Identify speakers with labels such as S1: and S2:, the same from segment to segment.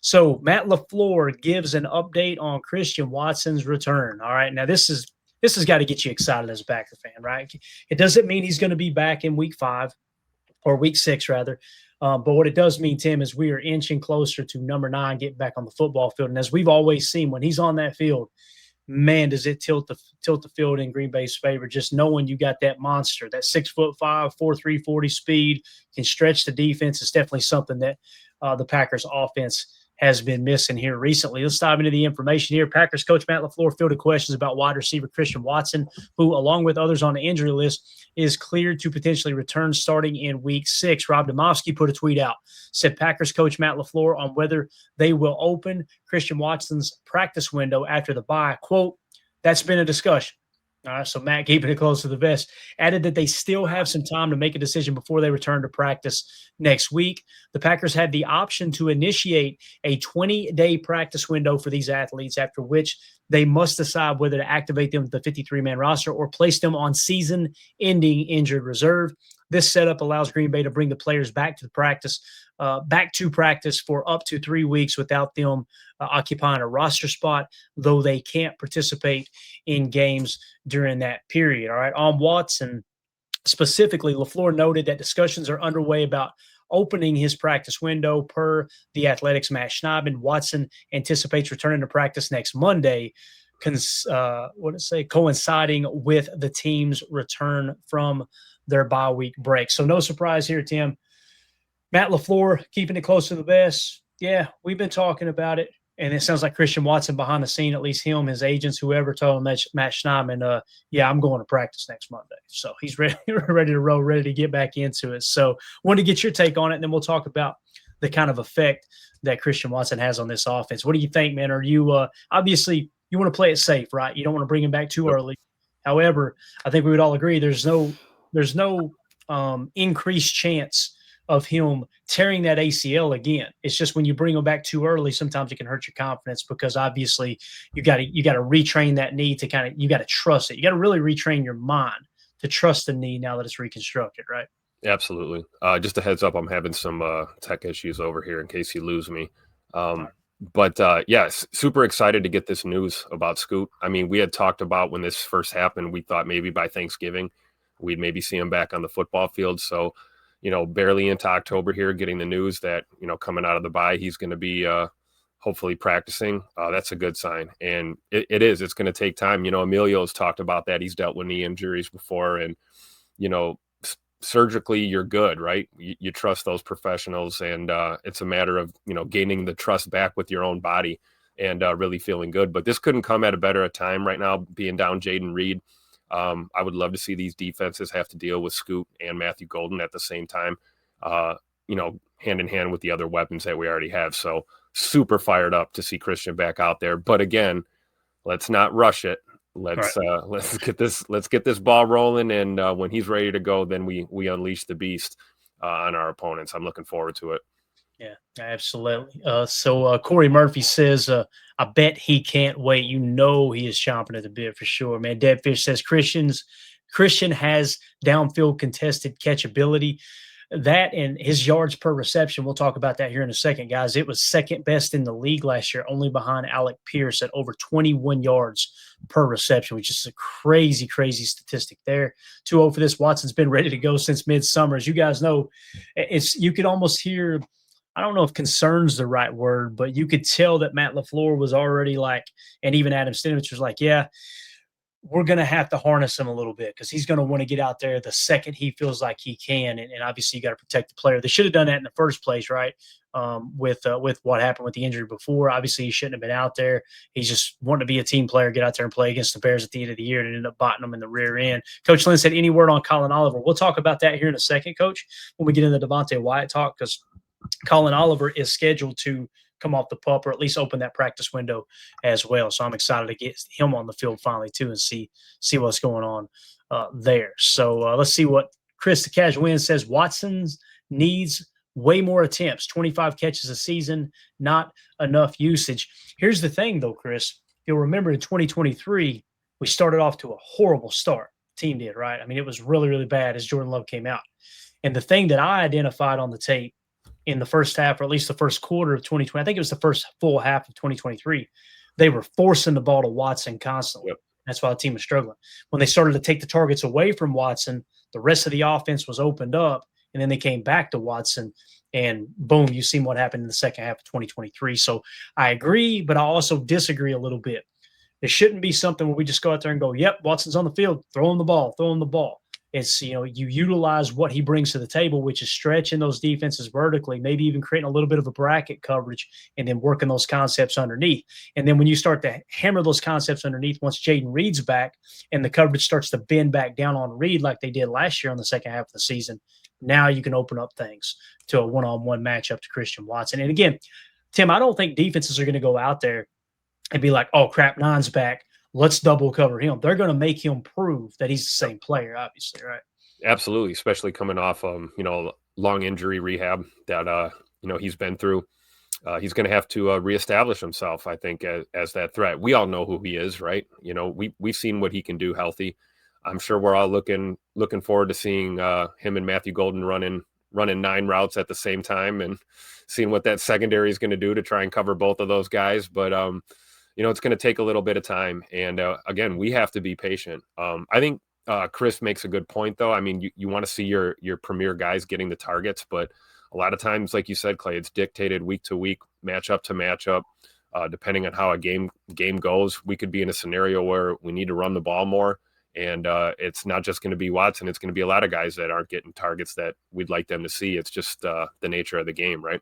S1: So Matt LaFleur gives an update on Christian Watson's return. All right. Now this has got to get you excited as a Packer fan, right? It doesn't mean he's going to be back in week 5 or week 6 rather. But what it does mean, Tim, is we are inching closer to number 9 getting back on the football field. And as we've always seen, when he's on that field, man, does it tilt the field in Green Bay's favor. Just knowing you got that monster, that 6'5", 4.3 40 speed, can stretch the defense is definitely something that the Packers offense has been missing here recently. Let's dive into the information here. Packers coach Matt LaFleur fielded questions about wide receiver Christian Watson, who, along with others on the injury list, is cleared to potentially return starting in week 6. Rob Demovsky put a tweet out, said Packers coach Matt LaFleur on whether they will open Christian Watson's practice window after the bye. Quote, that's been a discussion. All right, so Matt, keeping it close to the vest, added that they still have some time to make a decision before they return to practice next week. The Packers had the option to initiate a 20-day practice window for these athletes, after which they must decide whether to activate them with the 53-man roster or place them on season-ending injured reserve. This setup allows Green Bay to bring the players back to practice for up to 3 weeks without them occupying a roster spot, though they can't participate in games during that period. All right, on Watson specifically, LaFleur noted that discussions are underway about opening his practice window. Per The Athletic's Matt Schneidman, Watson anticipates returning to practice next Monday, coinciding with the team's return from their bye week break. So no surprise here, Tim. Matt LaFleur keeping it close to the vest. Yeah, we've been talking about it. And it sounds like Christian Watson behind the scene, at least him, his agents, whoever told him, Matt Schneidman, I'm going to practice next Monday. So he's ready to roll, ready to get back into it. So wanted to get your take on it, and then we'll talk about the kind of effect that Christian Watson has on this offense. What do you think, man? Are you obviously you want to play it safe, right? You don't want to bring him back too early. However, I think we would all agree there's no increased chance of him tearing that ACL again. It's just when you bring him back too early, sometimes it can hurt your confidence, because obviously you got to retrain that knee to you got to trust it. You got to really retrain your mind to trust the knee now that it's reconstructed, right?
S2: Absolutely. Just a heads up, I'm having some tech issues over here in case you lose me. But yes, super excited to get this news about Scoot. I mean, we had talked about when this first happened, we thought maybe by Thanksgiving we'd maybe see him back on the football field. So, barely into October here, getting the news that, coming out of the bye, he's going to be hopefully practicing. That's a good sign. And it's going to take time. Emilio's talked about that. He's dealt with knee injuries before, and, surgically you're good, right? You trust those professionals, and it's a matter of, gaining the trust back with your own body and really feeling good. But this couldn't come at a better time right now, being down Jaden Reed. I would love to see these defenses have to deal with Scoot and Matthew Golden at the same time, hand in hand with the other weapons that we already have. So super fired up to see Christian back out there. But again, let's not rush it. Let's get this ball rolling. And when he's ready to go, then we unleash the beast on our opponents. I'm looking forward to it.
S1: Yeah, absolutely. So Corey Murphy says, I bet he can't wait. He is chomping at the bit for sure, man. Deadfish says Christian has downfield contested catchability. That and his yards per reception, we'll talk about that here in a second, guys. It was second best in the league last year, only behind Alec Pierce at over 21 yards per reception, which is a crazy, crazy statistic there. 2-0 for this. Watson's been ready to go since midsummer. As you guys know, you could almost hear, I don't know if concern's the right word, but you could tell that Matt LaFleur was already and even Adam Stinovich was like, yeah, we're going to have to harness him a little bit, because he's going to want to get out there the second he feels like he can. And obviously you got to protect the player. They should have done that in the first place, right? With what happened with the injury before. Obviously he shouldn't have been out there. He's just wanting to be a team player, get out there and play against the Bears at the end of the year, and ended up biting them in the rear end. Coach Lynn said, any word on Colin Oliver? We'll talk about that here in a second, Coach, when we get into Devontae Wyatt talk, because Colin Oliver is scheduled to come off the pup, or at least open that practice window as well. So I'm excited to get him on the field finally too, and see what's going on there. So let's see what Chris the Cash Win says. Watson needs way more attempts, 25 catches a season, not enough usage. Here's the thing though, Chris, you'll remember in 2023, we started off to a horrible start. Team did, right? I mean, it was really, really bad as Jordan Love came out. And the thing that I identified on the tape in the first half, or at least the first quarter of 2020. I think it was the first full half of 2023. They were forcing the ball to Watson constantly.
S2: Yep.
S1: That's why the team was struggling. When they started to take the targets away from Watson, the rest of the offense was opened up, and then they came back to Watson, and boom, you seen what happened in the second half of 2023. So I agree, but I also disagree a little bit. It shouldn't be something where we just go out there and go, yep, Watson's on the field, throw him the ball, throw him the ball. It's, you utilize what he brings to the table, which is stretching those defenses vertically, maybe even creating a little bit of a bracket coverage and then working those concepts underneath. And then when you start to hammer those concepts underneath, once Jaden Reed's back and the coverage starts to bend back down on Reed like they did last year on the second half of the season, now you can open up things to a one-on-one matchup to Christian Watson. And again, Tim, I don't think defenses are going to go out there and be like, oh, crap, Nine's back. Let's double cover him. They're going to make him prove that he's the same player, obviously, right?
S2: Absolutely, especially coming off long injury rehab that he's been through. He's going to have to reestablish himself, I think, as that threat. We all know who he is, right? We've seen what he can do healthy. I'm sure we're all looking forward to seeing him and Matthew Golden running 9 routes at the same time and seeing what that secondary is going to do to try and cover both of those guys. But it's going to take a little bit of time. And again, we have to be patient. I think Chris makes a good point, though. I mean, you want to see your premier guys getting the targets, but a lot of times, like you said, Clay, it's dictated week to week, matchup to matchup. Depending on how a game goes, we could be in a scenario where we need to run the ball more. And it's not just going to be Watson. It's going to be a lot of guys that aren't getting targets that we'd like them to see. It's just the nature of the game, right?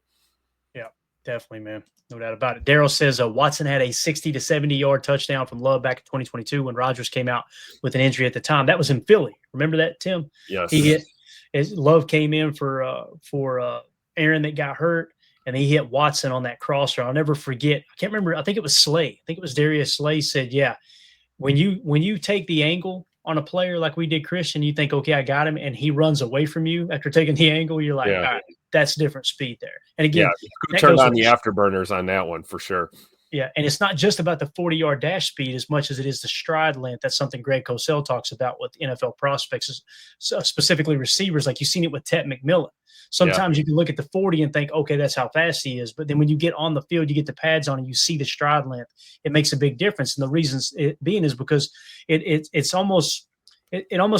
S1: Yeah, definitely, man. No doubt about it. Daryl says Watson had a 60 to 70-yard touchdown from Love back in 2022 when Rodgers came out with an injury at the time. That was in Philly. Remember that, Tim?
S2: Yes.
S1: He hit Love came in for Aaron that got hurt, and he hit Watson on that crosser. I'll never forget. I can't remember. I think it was Slay. I think it was Darius Slay said, yeah, when you take the angle on a player like we did Christian, you think, okay, I got him, and he runs away from you after taking the angle, you're like, all right, that's different speed there. And again,
S2: turned on the afterburners on that one for sure.
S1: Yeah, and it's not just about the 40-yard dash speed as much as it is the stride length. That's something Greg Cosell talks about with NFL prospects, specifically receivers. Like you've seen it with Ted McMillan. Sometimes you can look at the 40 and think, okay, that's how fast he is. But then when you get on the field, you get the pads on and you see the stride length. It makes a big difference. And the reasons it being is because it almost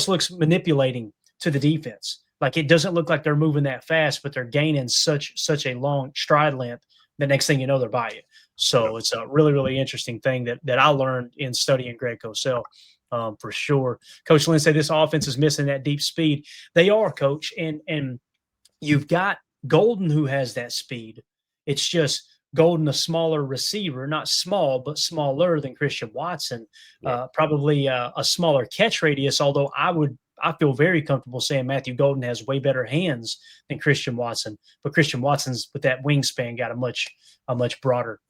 S1: looks manipulating to the defense. Like it doesn't look like they're moving that fast, but they're gaining such a long stride length. The next thing you know, they're by you. So it's a really, really interesting thing that I learned in studying Greg Cosell, for sure. Coach Lynn said this offense is missing that deep speed. They are, Coach, and you've got Golden who has that speed. It's just Golden, a smaller receiver, not small, but smaller than Christian Watson. Probably a smaller catch radius, although I feel very comfortable saying Matthew Golden has way better hands than Christian Watson, but Christian Watson's with that wingspan got a much broader,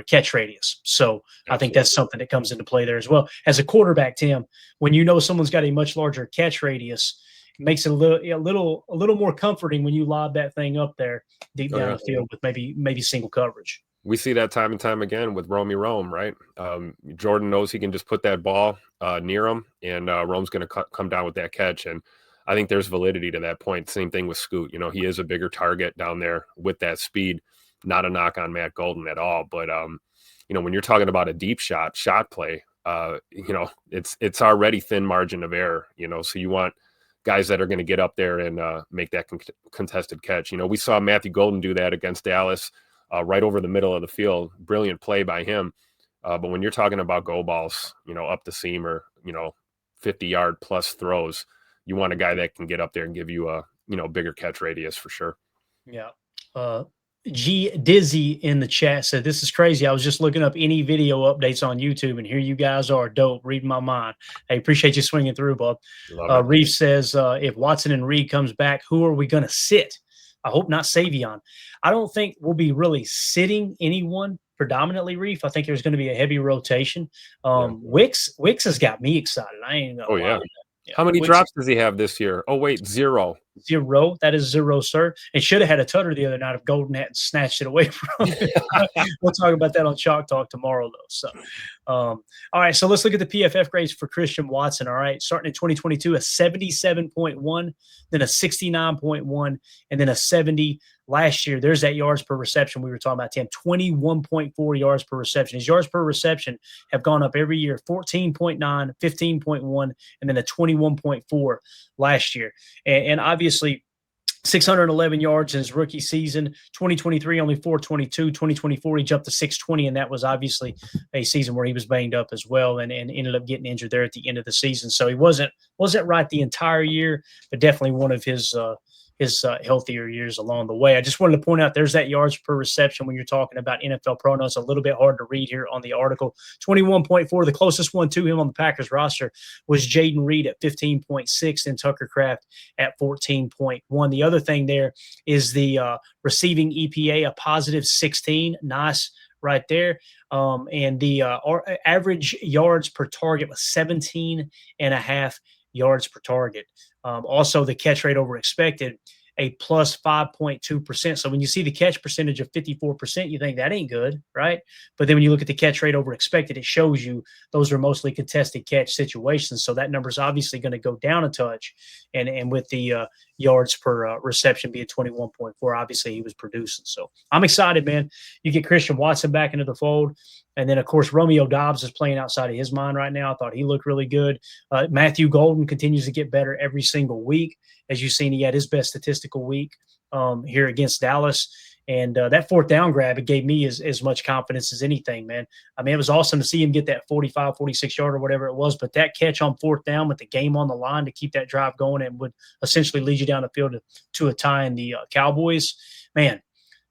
S1: catch radius. So I think that's something that comes into play there as well. As a quarterback, Tim, when you know someone's got a much larger catch radius, it makes it a little more comforting when you lob that thing up there deep down the field with maybe single coverage.
S2: We see that time and time again with Romy Rome, right? Jordan knows he can just put that ball near him, and Rome's going to come down with that catch. And I think there's validity to that point. Same thing with Scoot. He is a bigger target down there with that speed. Not a knock on Matt Golden at all. But, when you're talking about a deep shot play, it's already thin margin of error, so you want guys that are going to get up there and make that contested catch. We saw Matthew Golden do that against Dallas. Right over the middle of the field. Brilliant play by him. But when you're talking about go balls, up the seam or, 50-yard plus throws, you want a guy that can get up there and give you a, bigger catch radius for sure.
S1: Yeah. G Dizzy in the chat said, this is crazy. I was just looking up any video updates on YouTube, and here you guys are. Dope. Reading my mind. I appreciate you swinging through, Bob. Reef says, if Watson and Reed comes back, who are we going to sit? I hope not Savion. I don't think we'll be really sitting anyone predominantly, Reef. I think there's going to be a heavy rotation. Wicks has got me excited. I ain't gonna lie.
S2: How many drops does he have this year? Oh, wait, 0.
S1: 0. That is 0, sir. And should have had a tutter the other night if Golden hadn't snatched it away from him. We'll talk about that on Chalk Talk tomorrow, though. So, all right. So let's look at the PFF grades for Christian Watson. All right. Starting in 2022, a 77.1, then a 69.1, and then a 70 last year. There's that yards per reception we were talking about, Tim. 21.4 yards per reception. His yards per reception have gone up every year, 14.9, 15.1, and then a 21.4 last year. And obviously, 611 yards in his rookie season. 2023, only 422. 2024, he jumped to 620, and that was obviously a season where he was banged up as well and ended up getting injured there at the end of the season. So he wasn't right the entire year, but definitely one of his healthier years along the way. I just wanted to point out there's that yards per reception when you're talking about NFL Pro. Now it's a little bit hard to read here on the article. 21.4. The closest one to him on the Packers roster was Jaden Reed at 15.6 and Tucker Kraft at 14.1. The other thing there is the receiving EPA, a positive 16. Nice right there. And the average yards per target was 17.5 yards per target. Also, the catch rate over expected, a plus 5.2%. So when you see the catch percentage of 54%, you think that ain't good, right? But then when you look at the catch rate over expected, it shows you those are mostly contested catch situations. So that number is obviously going to go down a touch. And with the yards per reception being 21.4, obviously he was producing. So I'm excited, man. You get Christian Watson back into the fold. And then, of course, Romeo Doubs is playing outside of his mind right now. I thought he looked really good. Matthew Golden continues to get better every single week. As you've seen, he had his best statistical week here against Dallas. And that fourth down grab, it gave me as much confidence as anything, man. I mean, it was awesome to see him get that 45, 46-yard or whatever it was. But that catch on fourth down with the game on the line to keep that drive going and would essentially lead you down the field to a tie in the Cowboys, man,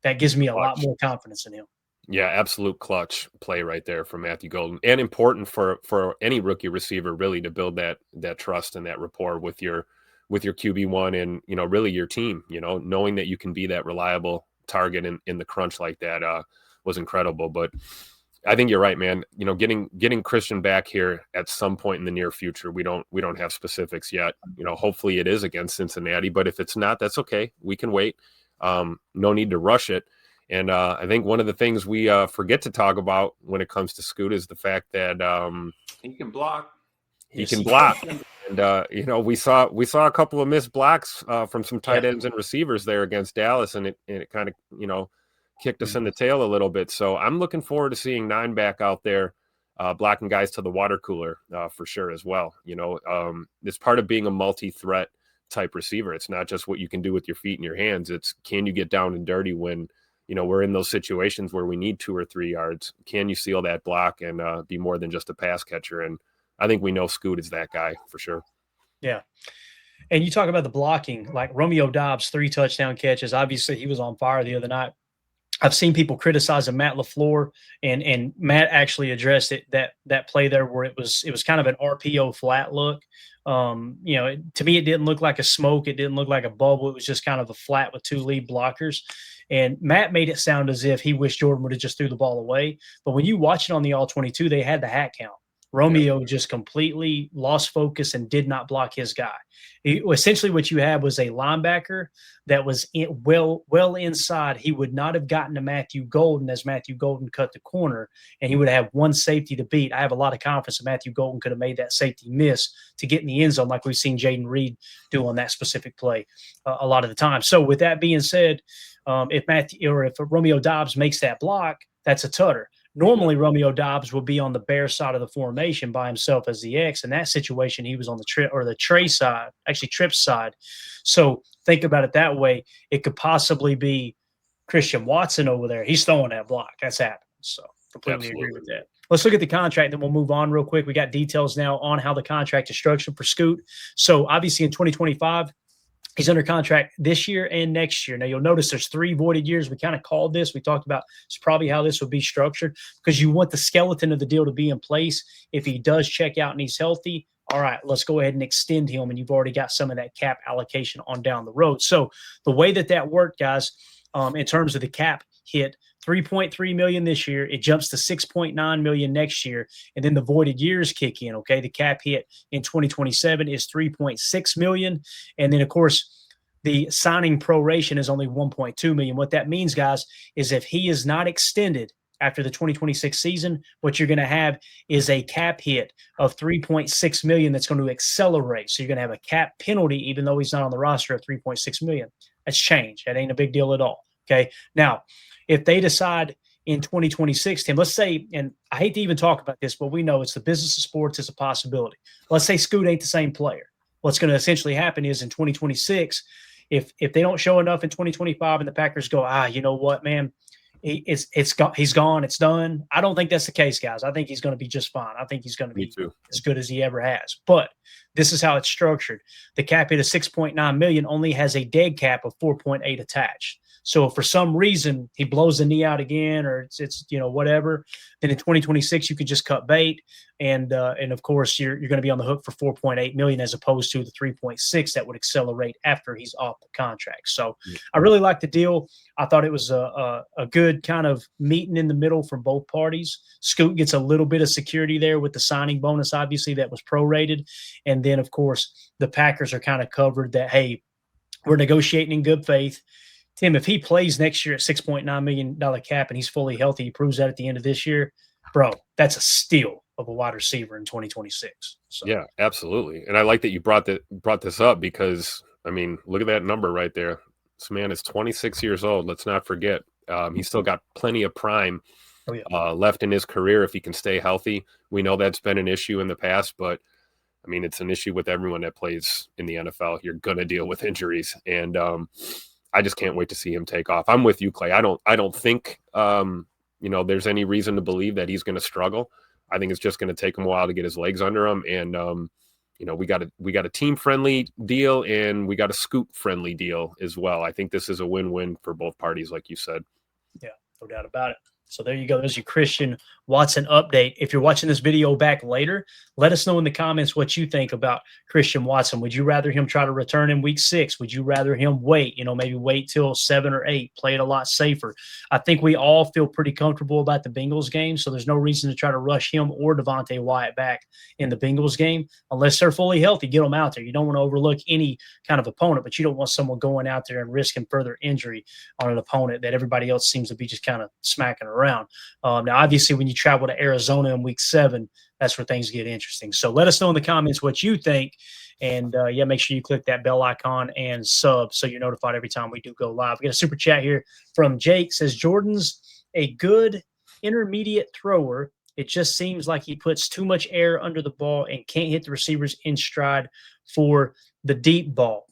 S1: that gives me a lot more confidence in him.
S2: Yeah, absolute clutch play right there from Matthew Golden, and important for any rookie receiver really to build that trust and that rapport with your QB1 and really your team. Knowing that you can be that reliable target in the crunch like that was incredible. But I think you're right, man. Getting Christian back here at some point in the near future. We don't have specifics yet. Hopefully it is against Cincinnati, but if it's not, that's okay. We can wait. No need to rush it. And I think one of the things we forget to talk about when it comes to Scoot is the fact that
S3: he can block.
S2: He can block. And we saw a couple of missed blocks from some tight ends and receivers there against Dallas, and it kind of kicked us in the tail a little bit. So I'm looking forward to seeing 9 back out there blocking guys to the water cooler for sure as well. It's part of being a multi-threat type receiver. It's not just what you can do with your feet and your hands. It's can you get down and dirty when we're in those situations where we need 2 or 3 yards. Can you seal that block and be more than just a pass catcher? And I think we know Scoot is that guy for sure.
S1: Yeah. And you talk about the blocking, like Romeo Doubs, 3 touchdown catches. Obviously, he was on fire the other night. I've seen people criticizing Matt LaFleur, and Matt actually addressed it, that play there where it was kind of an RPO flat look. To me, it didn't look like a smoke. It didn't look like a bubble. It was just kind of a flat with 2 lead blockers. And Matt made it sound as if he wished Jordan would have just threw the ball away. But when you watch it on the All-22, they had the hat count. Romeo just completely lost focus and did not block his guy. Essentially, what you had was a linebacker that was well inside. He would not have gotten to Matthew Golden as Matthew Golden cut the corner, and he would have 1 safety to beat. I have a lot of confidence that Matthew Golden could have made that safety miss to get in the end zone like we've seen Jaden Reed do on that specific play a lot of the time. So with that being said, if Romeo Doubs makes that block, that's a tutter. Normally, Romeo Doubs would be on the bear side of the formation by himself as the X. In that situation, he was on the Trey side, actually Tripp's side. So think about it that way. It could possibly be Christian Watson over there. He's throwing that block. That's happening. So completely agree with that. Let's look at the contract, then we'll move on real quick. We got details now on how the contract is structured for Scoot. So obviously in 2025, he's under contract this year and next year. Now, you'll notice there's 3 voided years. We kind of called this. We talked about it's probably how this would be structured because you want the skeleton of the deal to be in place. If he does check out and he's healthy, all right, let's go ahead and extend him, and you've already got some of that cap allocation on down the road. So the way that worked, guys, in terms of the cap hit $3.3 million this year. It jumps to $6.9 million next year, and then the voided years kick in. Okay, the cap hit in 2027 is $3.6 million, and then of course the signing proration is only $1.2 million. What that means, guys, is if he is not extended after the 2026 season, what you're going to have is a cap hit of $3.6 million that's going to accelerate. So you're going to have a cap penalty, even though he's not on the roster, of $3.6 million. That's change. That ain't a big deal at all. Okay. Now, if they decide in 2026, Tim, let's say, and I hate to even talk about this, but we know it's the business of sports, it's a possibility. Let's say Scoot ain't the same player. What's going to essentially happen is in 2026, if they don't show enough in 2025 and the Packers go, you know what, man, he's gone, it's done. I don't think that's the case, guys. I think he's going to be just fine. I think he's going to be as good as he ever has. But this is how it's structured. The cap hit of $6.9 million only has a dead cap of 4.8 attached. So if for some reason he blows the knee out again, or it's whatever, then in 2026 you could just cut bait, and of course you're going to be on the hook for 4.8 million as opposed to the 3.6 that would accelerate after he's off the contract. So I really like the deal. I thought it was a good kind of meeting in the middle for both parties. Scoot gets a little bit of security there with the signing bonus, obviously that was prorated, and then of course the Packers are kind of covered that, hey, we're negotiating in good faith. Tim, if he plays next year at $6.9 million cap and he's fully healthy, he proves that at the end of this year, bro, that's a steal of a wide receiver in 2026. So.
S2: Yeah, absolutely. And I like that you brought this up because, I mean, look at that number right there. This man is 26 years old. Let's not forget. He's still got plenty of prime left in his career if he can stay healthy. We know that's been an issue in the past, but I mean, it's an issue with everyone that plays in the NFL. You're going to deal with injuries. And, I just can't wait to see him take off. I'm with you, Clay. I don't think there's any reason to believe that he's going to struggle. I think it's just going to take him a while to get his legs under him. And we got a team friendly deal and we got a Scoot friendly deal as well. I think this is a win-win for both parties, like you said.
S1: Yeah, no doubt about it. So there you go. There's your Christian Watson update. If you're watching this video back later, let us know in the comments what you think about Christian Watson. Would you rather him try to return in week 6? Would you rather him wait, maybe wait till 7 or 8, play it a lot safer? I think we all feel pretty comfortable about the Bengals game, so there's no reason to try to rush him or Devontae Wyatt back in the Bengals game unless they're fully healthy. Get them out there. You don't want to overlook any kind of opponent, but you don't want someone going out there and risking further injury on an opponent that everybody else seems to be just kind of smacking around. Now, obviously, when you travel to Arizona in week 7, that's where things get interesting. So let us know in the comments what you think. And, make sure you click that bell icon and sub so you're notified every time we do go live. We got a super chat here from Jake. Says, Jordan's a good intermediate thrower. It just seems like he puts too much air under the ball and can't hit the receivers in stride for the deep ball.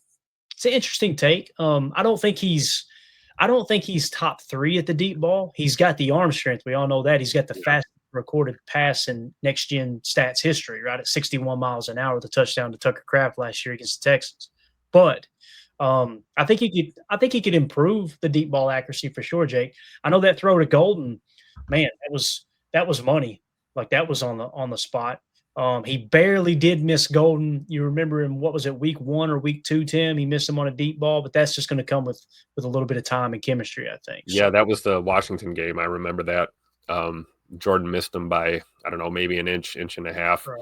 S1: It's an interesting take. I don't think he's top 3 at the deep ball. He's got the arm strength. We all know that. He's got the fastest recorded pass in next-gen stats history, right, at 61 miles an hour, the touchdown to Tucker Kraft last year against the Texans. But I think he could improve the deep ball accuracy for sure, Jake. I know that throw to Golden, man, that was money. Like, that was on the spot. He barely did miss Golden. You remember him, what was it, week 1 or week 2, Tim? He missed him on a deep ball, but that's just going to come with a little bit of time and chemistry, I think.
S2: Yeah, that was the Washington game. I remember that. Jordan missed him by, I don't know, maybe an inch and a half.
S1: Right.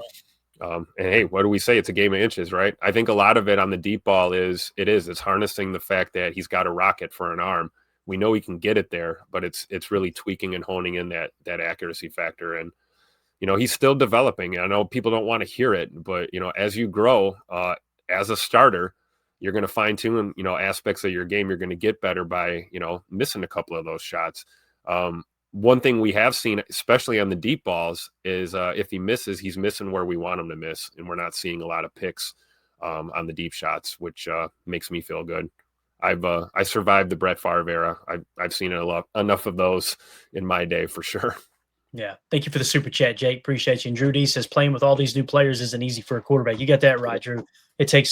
S2: And hey, what do we say? It's a game of inches, right? I think a lot of it on the deep ball it's harnessing the fact that he's got a rocket for an arm. We know he can get it there, but it's really tweaking and honing in that accuracy factor. And he's still developing. I know people don't want to hear it, but, as you grow as a starter, you're going to fine tune, aspects of your game. You're going to get better by, missing a couple of those shots. One thing we have seen, especially on the deep balls, is if he misses, he's missing where we want him to miss. And we're not seeing a lot of picks on the deep shots, which makes me feel good. I survived the Brett Favre era. I've seen enough of those in my day for sure.
S1: Yeah. Thank you for the super chat, Jake. Appreciate you. And Drew D says playing with all these new players isn't easy for a quarterback. You got that right, Drew. It takes